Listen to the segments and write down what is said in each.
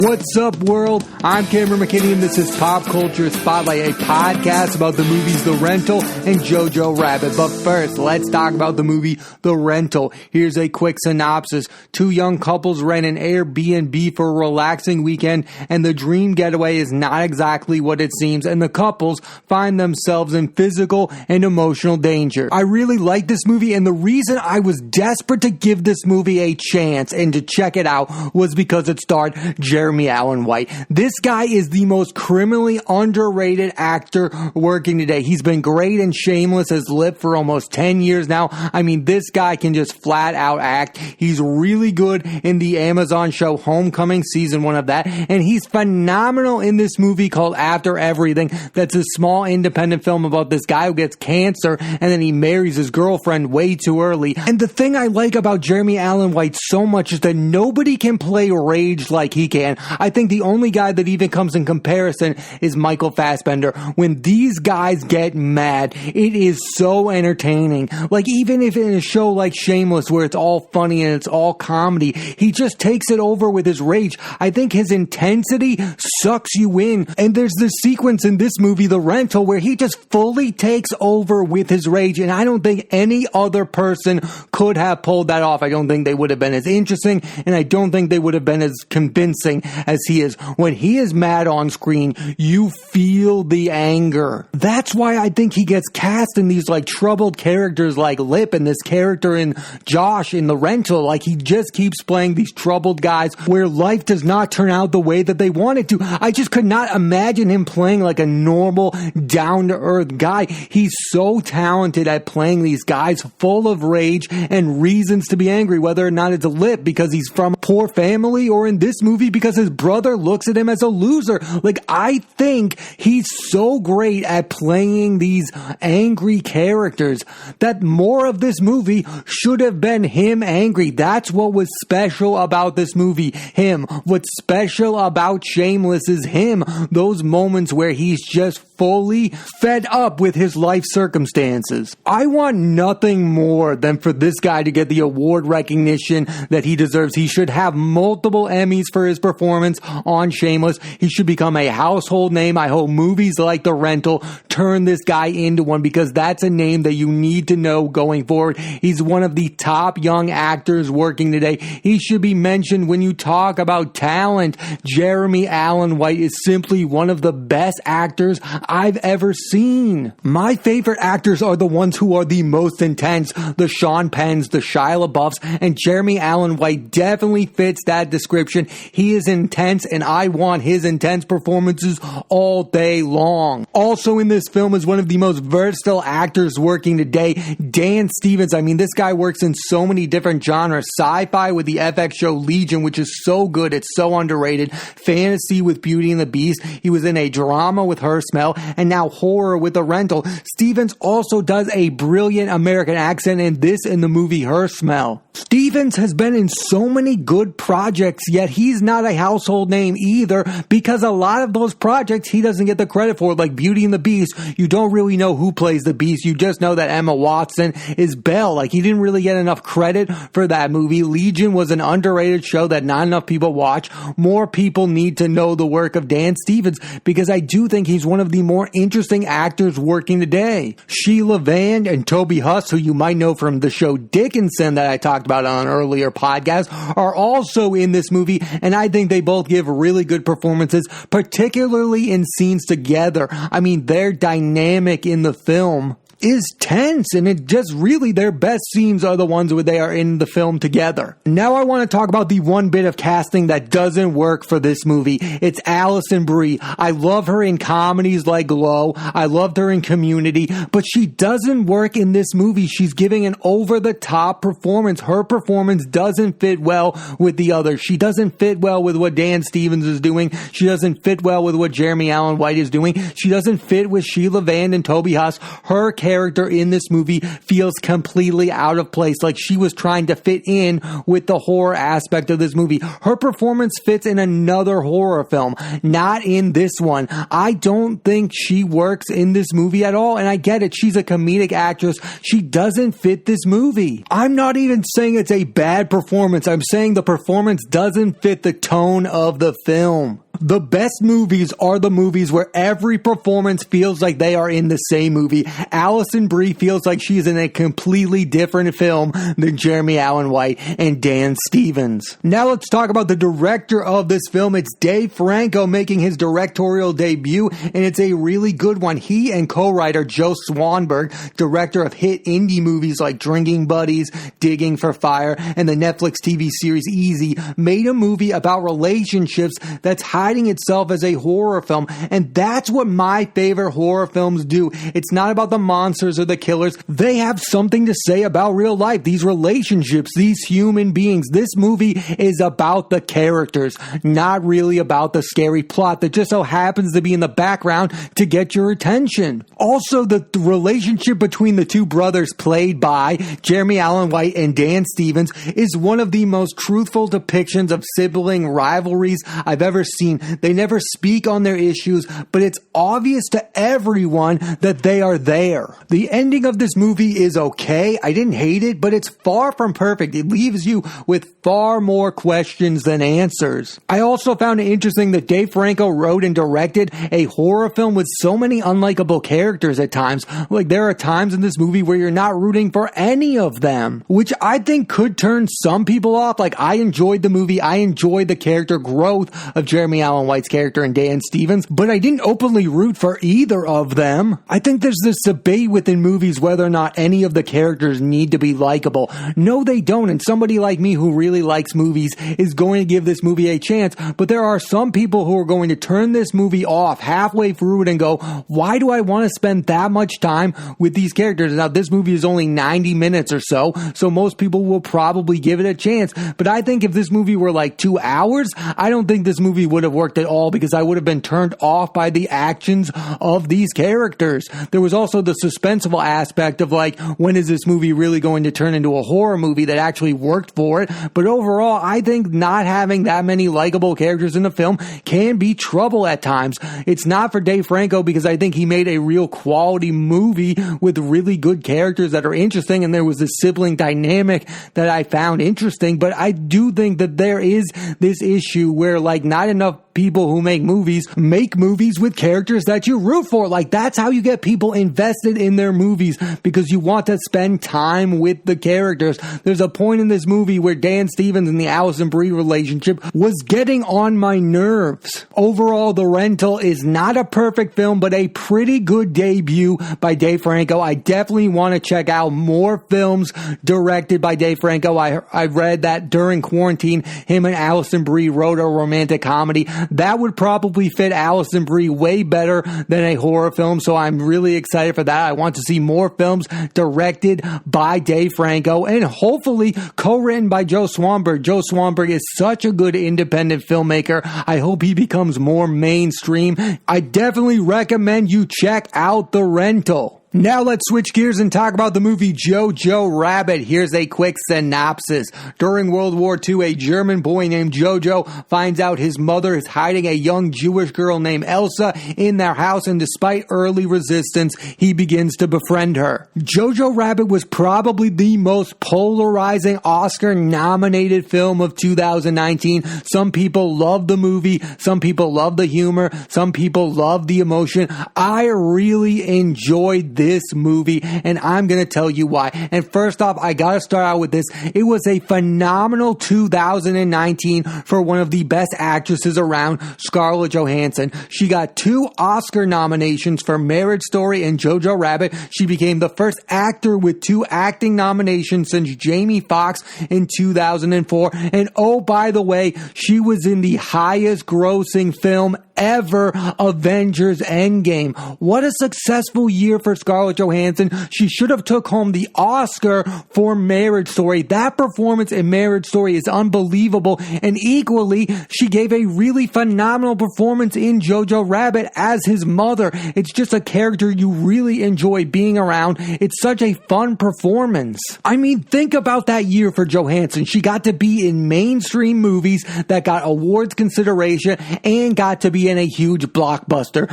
What's up, world? I'm Cameron McKinney, and this is Pop Culture Spotlight, a podcast about the movies The Rental and Jojo Rabbit. But first, let's talk about the movie The Rental. Here's a quick synopsis. Two young couples rent an Airbnb for a relaxing weekend, and the dream getaway is not exactly what it seems, and the couples find themselves in physical and emotional danger. I really like this movie, and the reason I was desperate to give this movie a chance and to check it out was because it starred Jeremy Allen White. This guy is the most criminally underrated actor working today. He's been great in Shameless as Lip for almost 10 years now. I mean, this guy can just flat out act. He's really good in the Amazon show Homecoming, season 1 of that, and he's phenomenal in this movie called After Everything. That's a small independent film about this guy who gets cancer and then he marries his girlfriend way too early. And the thing I like about Jeremy Allen White so much is that nobody can play rage like he can. I think the only guy that even comes in comparison is Michael Fassbender. When these guys get mad, it is so entertaining. Like, even if in a show like Shameless, where it's all funny and it's all comedy, he just takes it over with his rage. I think his intensity sucks you in. And there's this sequence in this movie, The Rental, where he just fully takes over with his rage. And I don't think any other person could have pulled that off. I don't think they would have been as interesting, and I don't think they would have been as convincing as he is. When he is mad on screen, you feel the anger. That's why I think he gets cast in these like troubled characters like Lip and this character in Josh in The Rental. Like, he just keeps playing these troubled guys where life does not turn out the way that they want it to. I just could not imagine him playing like a normal, down-to-earth guy. He's so talented at playing these guys full of rage and reasons to be angry, whether or not it's Lip because he's from a poor family, or in this movie because his brother looks at him as a loser. Like, I think he's so great at playing these angry characters that more of this movie should have been him angry. That's what was special about this movie. Him. What's special about Shameless is him. Those moments where he's just fully fed up with his life circumstances. I want nothing more than for this guy to get the award recognition that he deserves. He should have multiple Emmys for his performance on Shameless. He should become a household name. I hope movies like The Rental turn this guy into one, because that's a name that you need to know going forward. He's one of the top young actors working today. He should be mentioned when you talk about talent. Jeremy Allen White is simply one of the best actors I've ever seen. My favorite actors are the ones who are the most intense. The Sean Penns, the Shia LaBeoufs, and Jeremy Allen White definitely fits that description. He is intense, and I want his intense performances all day long. Also in this film is one of the most versatile actors working today, Dan Stevens. I mean, this guy works in so many different genres. Sci-fi with the FX show Legion, which is so good, it's so underrated. Fantasy with Beauty and the Beast. He was in a drama with Her Smell, and now horror with The Rental. Stevens also does a brilliant American accent in this in the movie Her Smell. Stevens has been in so many good projects, yet he's not a household name either, because a lot of those projects he doesn't get the credit for, like Beauty and the Beast. You don't really know who plays the Beast. You just know that Emma Watson is Belle. Like, he didn't really get enough credit for that movie. Legion was an underrated show that not enough people watch. More people need to know the work of Dan Stevens, because I do think he's one of the more interesting actors working today. Sheila Vand and Toby Huss, who you might know from the show Dickinson that I talked about on an earlier podcast, are also in this movie, and I think they both give really good performances, particularly in scenes together. I mean, their dynamic in the film is tense, and it just really, their best scenes are the ones where they are in the film together. Now I want to talk about the one bit of casting that doesn't work for this movie. It's Alison Brie. I love her in comedies like Glow. I loved her in Community, but she doesn't work in this movie. She's giving an over-the-top performance. Her performance doesn't fit well with the others. She doesn't fit well with what Dan Stevens is doing. She doesn't fit well with what Jeremy Allen White is doing. She doesn't fit with Sheila Vand and Toby Huss. Her character character in this movie feels completely out of place, like she was trying to fit in with the horror aspect of this movie. Her performance fits in another horror film, not in this one. I don't think she works in this movie at all, and I get it. She's a comedic actress. She doesn't fit this movie. I'm not even saying it's a bad performance. I'm saying the performance doesn't fit the tone of the film. The best movies are the movies where every performance feels like they are in the same movie. Alison Brie feels like she's in a completely different film than Jeremy Allen White and Dan Stevens. Now let's talk about the director of this film. It's Dave Franco making his directorial debut, and it's a really good one. He and co-writer Joe Swanberg, director of hit indie movies like Drinking Buddies, Digging for Fire, and the Netflix TV series Easy, made a movie about relationships that's hiding itself as a horror film, and that's what my favorite horror films do. It's not about the monsters or the killers. They have something to say about real life, these relationships, these human beings. This movie is about the characters, not really about the scary plot that just so happens to be in the background to get your attention. Also, the relationship between the two brothers played by Jeremy Allen White and Dan Stevens is one of the most truthful depictions of sibling rivalries I've ever seen. They never speak on their issues, but it's obvious to everyone that they are there. The ending of this movie is okay. I didn't hate it, but it's far from perfect. It leaves you with far more questions than answers. I also found it interesting that Dave Franco wrote and directed a horror film with so many unlikable characters at times. Like, there are times in this movie where you're not rooting for any of them, which I think could turn some people off. Like, I enjoyed the movie. I enjoyed the character growth of Jeremy Allen White's character and Dan Stevens, but I didn't openly root for either of them. I think there's this debate within movies whether or not any of the characters need to be likable. No, they don't, and somebody like me who really likes movies is going to give this movie a chance, but there are some people who are going to turn this movie off halfway through it and go, why do I want to spend that much time with these characters? Now, this movie is only 90 minutes or so most people will probably give it a chance, but I think if this movie were like 2 hours, I don't think this movie would have worked at all, because I would have been turned off by the actions of these characters. There was also the suspenseful aspect of, like, when is this movie really going to turn into a horror movie that actually worked for it? But overall, I think not having that many likable characters in the film can be trouble at times. It's not for Dave Franco, because I think he made a real quality movie with really good characters that are interesting, and there was a sibling dynamic that I found interesting, but I do think that there is this issue where, like, not enough people who make movies with characters that you root for. Like, that's how you get people invested in their movies, because you want to spend time with the characters. There's a point in this movie where Dan Stevens and the Alison Brie relationship was getting on my nerves. Overall, The Rental is not a perfect film, but a pretty good debut by Dave Franco. I definitely want to check out more films directed by Dave Franco. I read that during quarantine, him and Alison Brie wrote a romantic comedy. That would probably fit Alison Brie way better than a horror film, so I'm really excited for that. I want to see more films directed by Dave Franco and hopefully co-written by Joe Swanberg. Joe Swanberg is such a good independent filmmaker. I hope he becomes more mainstream. I definitely recommend you check out The Rental. Now let's switch gears and talk about the movie Jojo Rabbit. Here's a quick synopsis. During World War II, a German boy named Jojo finds out his mother is hiding a young Jewish girl named Elsa in their house, and despite early resistance, he begins to befriend her. Jojo Rabbit was probably the most polarizing Oscar-nominated film of 2019. Some people love the movie, some people love the humor, some people love the emotion. I really enjoyed this movie, and I'm going to tell you why. And first off, I got to start out with this. It was a phenomenal 2019 for one of the best actresses around, Scarlett Johansson. She got 2 Oscar nominations for Marriage Story and Jojo Rabbit. She became the first actor with 2 acting nominations since Jamie Foxx in 2004. And oh, by the way, she was in the highest grossing film ever Avengers Endgame. What a successful year for Scarlett Johansson. She should have took home the Oscar for Marriage Story. That performance in Marriage Story is unbelievable, and equally, she gave a really phenomenal performance in Jojo Rabbit as his mother. It's just a character you really enjoy being around. It's such a fun performance. I mean, think about that year for Johansson. She got to be in mainstream movies that got awards consideration and got to be in a huge blockbuster.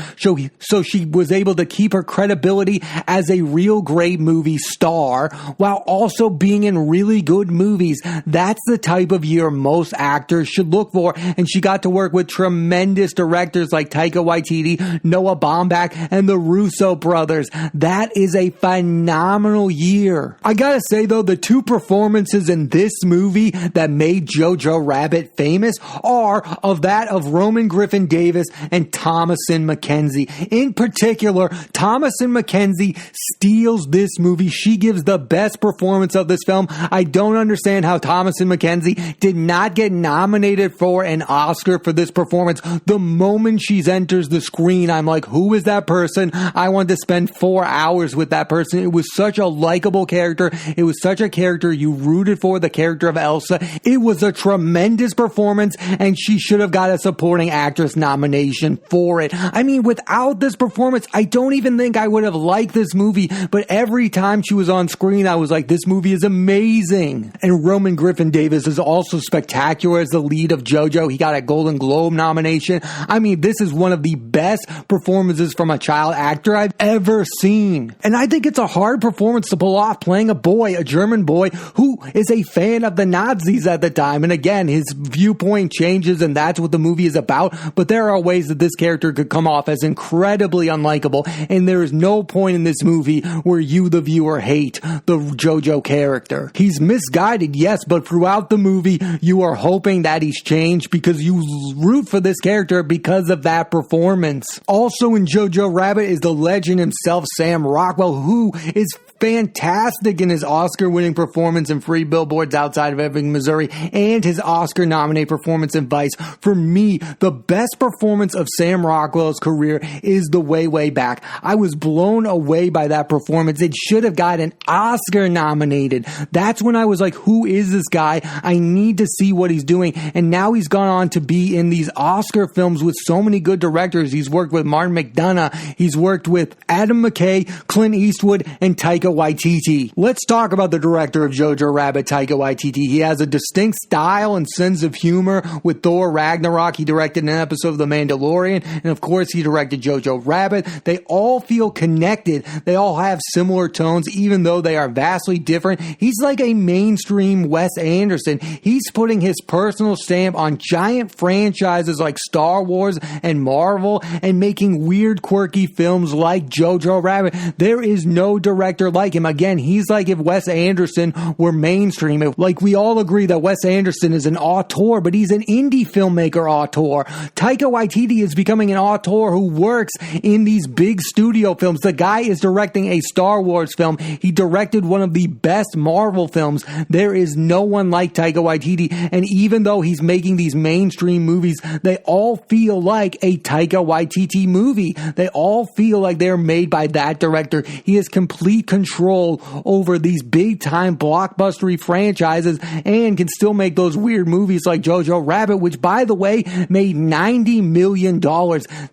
So she was able to keep her credibility as a real great movie star while also being in really good movies. That's the type of year most actors should look for, and she got to work with tremendous directors like Taika Waititi, Noah Baumbach, and the Russo brothers. That is a phenomenal year. I gotta say though, the two performances in this movie that made Jojo Rabbit famous are of that of Roman Griffin Davis and Thomasin Mackenzie. In particular, Thomasin Mackenzie steals this movie. She gives the best performance of this film. I don't understand how Thomasin Mackenzie did not get nominated for an Oscar for this performance. The moment she enters the screen, I'm like, who is that person? I want to spend 4 hours with that person. It was such a likable character. It was such a character you rooted for, the character of Elsa. It was a tremendous performance, and she should have got a supporting actress nomination for it. I mean, without this performance, I don't even think I would have liked this movie, but every time she was on screen, I was like, this movie is amazing. And Roman Griffin Davis is also spectacular as the lead of Jojo. He got a Golden Globe nomination. I mean, this is one of the best performances from a child actor I've ever seen. And I think it's a hard performance to pull off, playing a boy, a German boy, who is a fan of the Nazis at the time. And again, his viewpoint changes, and that's what the movie is about. But there are ways that this character could come off as incredibly unlikable, and there is no point in this movie where you, the viewer, hate the Jojo character. He's misguided, yes, but throughout the movie, you are hoping that he's changed because you root for this character because of that performance. Also in Jojo Rabbit is the legend himself, Sam Rockwell, who is fantastic in his Oscar-winning performance in Free Billboards Outside of Ebbing, Missouri, and his Oscar-nominated performance in Vice. For me, the best performance of Sam Rockwell's career is The Way, Way Back. I was blown away by that performance. It should have gotten Oscar nominated. That's when I was like, who is this guy? I need to see what he's doing. And now he's gone on to be in these Oscar films with so many good directors. He's worked with Martin McDonagh. He's worked with Adam McKay, Clint Eastwood, and Taika Waititi. Let's talk about the director of Jojo Rabbit, Taika Waititi. He has a distinct style and sense of humor. With Thor Ragnarok, he directed an episode of The Mandalorian, and of course he directed Jojo Rabbit. They all feel connected. They all have similar tones, even though they are vastly different. He's like a mainstream Wes Anderson. He's putting his personal stamp on giant franchises like Star Wars and Marvel, and making weird, quirky films like Jojo Rabbit. There is no director like him. Again, he's like if Wes Anderson were mainstream. Like, we all agree that Wes Anderson is an auteur, but he's an indie filmmaker auteur. Taika Waititi is becoming an auteur who works in these big studio films. The guy is directing a Star Wars film. He directed one of the best Marvel films. There is no one like Taika Waititi, and even though he's making these mainstream movies, they all feel like a Taika Waititi movie. They all feel like they're made by that director. He has complete control over these big time blockbustery franchises and can still make those weird movies like Jojo Rabbit, which, by the way, made $90 million.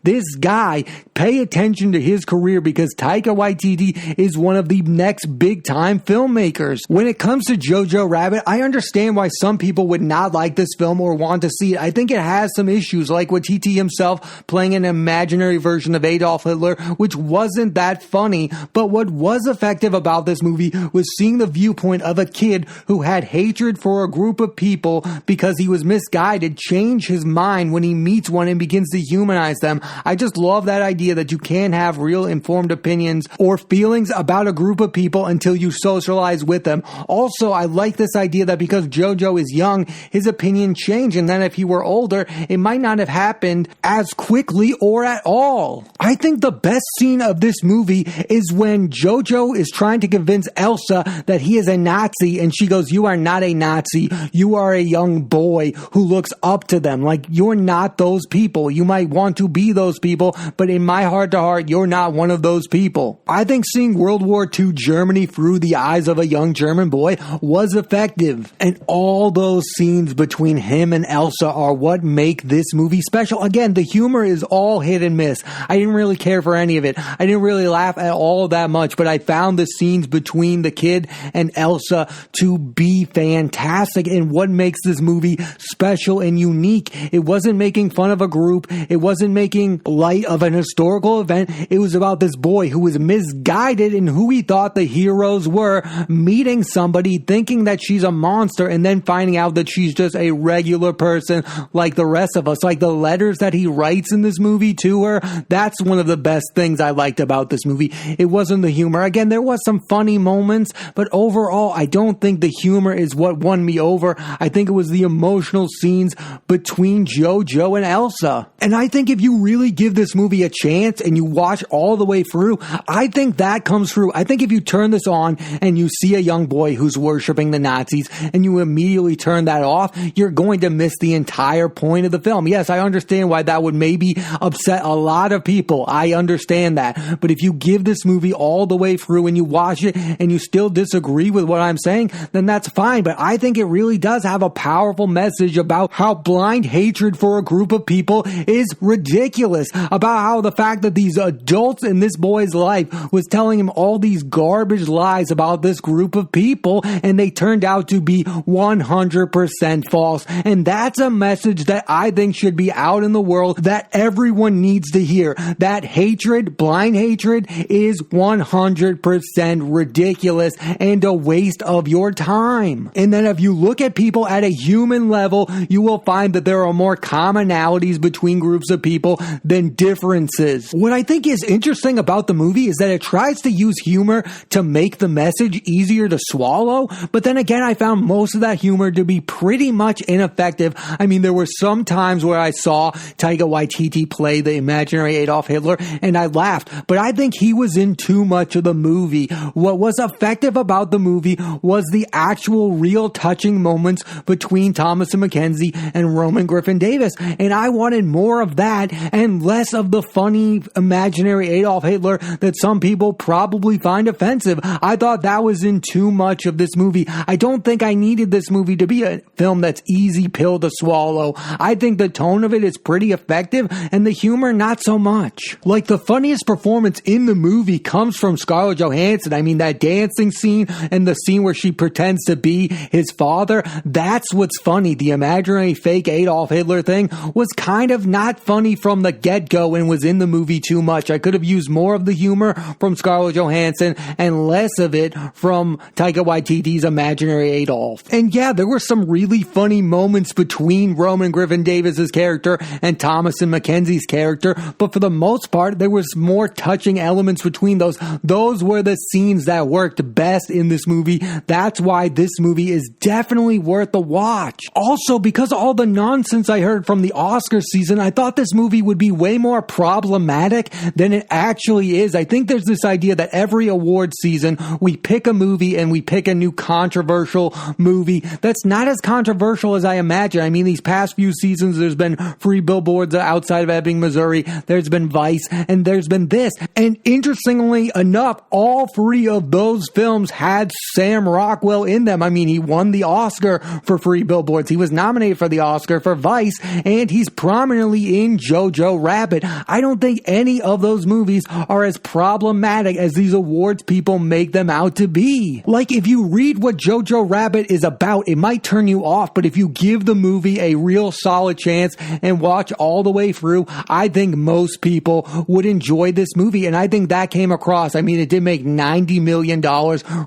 This guy, pay attention to his career, because Taika Waititi is one of the next big time filmmakers. When it comes to Jojo Rabbit, I understand why some people would not like this film or want to see it. I think it has some issues, like Waititi himself playing an imaginary version of Adolf Hitler, which wasn't that funny. But what was effective about this movie was seeing the viewpoint of a kid who had hatred for a group of people because he was misguided change his mind when he meets one and begins to humanize them. I just love that idea that you can have real informed opinions or feelings about a group of people until you socialize with them. Also, I like this idea that because Jojo is young, his opinion changed, and then if he were older, it might not have happened as quickly or at all. I think the best scene of this movie is when Jojo is trying to convince Elsa that he is a Nazi, and she goes, "You are not a Nazi. You are a young boy who looks up to them. Like, you're not those people. You might want to be those people, but in my heart to heart, you're not one of those people." I think seeing World War II Germany through the eyes of a young German boy was effective. And all those scenes between him and Elsa are what make this movie special. Again, the humor is all hit and miss. I didn't really care for any of it. I didn't really laugh at all that much, but I found the scenes between the kid and Elsa to be fantastic and what makes this movie special and unique. It wasn't making fun of a group. It wasn't making light of an historical event. It was about this boy who was misguided in who he thought the heroes were, meeting somebody, thinking that she's a monster, and then finding out that she's just a regular person like the rest of us. Like the letters that he writes in this movie to her, that's one of the best things I liked about this movie. It wasn't the humor. Again, there was some funny moments, but overall, I don't think the humor is what won me over. I think it was the emotional scenes between Jojo and Elsa. And I think if you really give this movie a chance and you watch all the way through, I think that comes through. I think if you turn this on and you see a young boy who's worshiping the Nazis and you immediately turn that off, you're going to miss the entire point of the film. Yes, I understand why that would maybe upset a lot of people. I understand that. But if you give this movie all the way through and you watch it and you still disagree with what I'm saying, then that's fine. But I think it really does have a powerful message about how blind hatred for a group of people is ridiculous. About how the fact that these adults in this boy's life was telling him all these garbage lies about this group of people, and they turned out to be 100% false. And that's a message that I think should be out in the world that everyone needs to hear. That hatred, blind hatred, is 100% ridiculous and a waste of your time. And then if you look at people at a human level, you will find that there are more commonalities between groups of people than differences. What I think is interesting about the movie is that it tries to use humor to make the message easier to swallow, but then again, I found most of that humor to be pretty much ineffective. I mean, there were some times where I saw Taika Waititi play the imaginary Adolf Hitler, and I laughed, but I think he was in too much of the movie. What was effective about the movie was the actual real touching moments between Thomasin Mackenzie and Roman Griffin Davis, and I wanted more of that and less of the funny imaginary Adolf Hitler that some people probably find offensive. I thought that was in too much of this movie. I don't think I needed this movie to be a film that's easy pill to swallow. I think the tone of it is pretty effective and the humor not so much. Like, the funniest performance in the movie comes from Scarlett Johansson. I mean, that dancing scene and the scene where she pretends to be his father, that's what's funny. The imaginary fake Adolf Hitler thing was kind of not funny from the get-go and was in the movie too much. I could have used more of the humor from Scarlett Johansson and less of it from Taika Waititi's imaginary Adolf. And yeah, there were some really funny moments between Roman Griffin Davis's character and Thomasin Mackenzie's character, but for the most part, there was more touching elements between those. Those were the scenes that worked best in this movie. That's why this movie is definitely worth the watch. Also, because of all the nonsense I heard from the Oscar season, I thought this movie would be way more problematic than it actually is. I think there's this idea that every award season we pick a movie and we pick a new controversial movie that's not as controversial as I imagine. I mean, these past few seasons, there's been Free Billboards Outside of Ebbing, Missouri, there's been Vice, and there's been this. And interestingly enough, all three of those films had Sam Rockwell in them. I mean, he won the Oscar for Free Billboards. He was nominated for the Oscar for Vice, and he's prominently in Jojo Rabbit. I don't think any of those movies are as problematic as these awards people make them out to be. Like, if you read what Jojo Rabbit is about, it might turn you off, but if you give the movie a real solid chance and watch all the way through, I think most people would enjoy this movie, and I think that came across. I mean, it did make $90 million.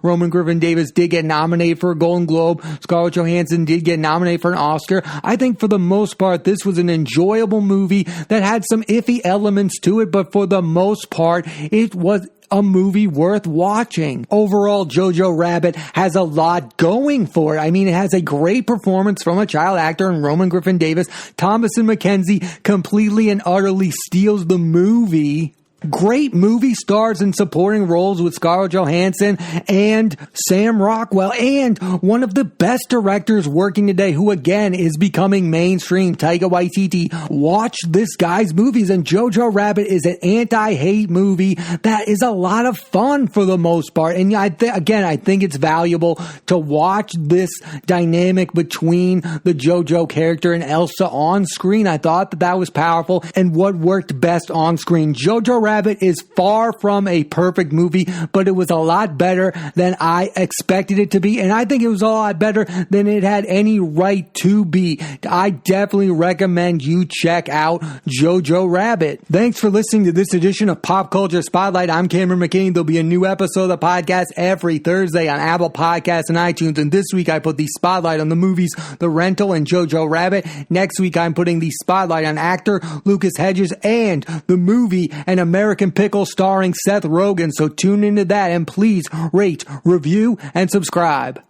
Roman Griffin Davis did get nominated for a Golden Globe. Scarlett Johansson did get nominated for an Oscar. I think for the most part, this was an enjoyable movie that had some iffy elements to it, but for the most part, it was a movie worth watching. Overall, Jojo Rabbit has a lot going for it. I mean, it has a great performance from a child actor in Roman Griffin Davis. Thomasin Mackenzie completely and utterly steals the movie. Great movie stars in supporting roles with Scarlett Johansson and Sam Rockwell, and one of the best directors working today, who again is becoming mainstream, Taika Waititi. Watch this guy's movies, and Jojo Rabbit is an anti-hate movie that is a lot of fun for the most part. And I think it's valuable to watch this dynamic between the Jojo character and Elsa on screen. I thought that was powerful and what worked best on screen. Jojo Rabbit is far from a perfect movie, but it was a lot better than I expected it to be, and I think it was a lot better than it had any right to be. I definitely recommend you check out Jojo Rabbit. Thanks for listening to this edition of Pop Culture Spotlight. I'm Cameron McKinney. There'll be a new episode of the podcast every Thursday on Apple Podcasts and iTunes, and this week I put the spotlight on the movies The Rental and Jojo Rabbit. Next week I'm putting the spotlight on actor Lucas Hedges and the movie An American Pickle starring Seth Rogen. So tune into that and please rate, review, and subscribe.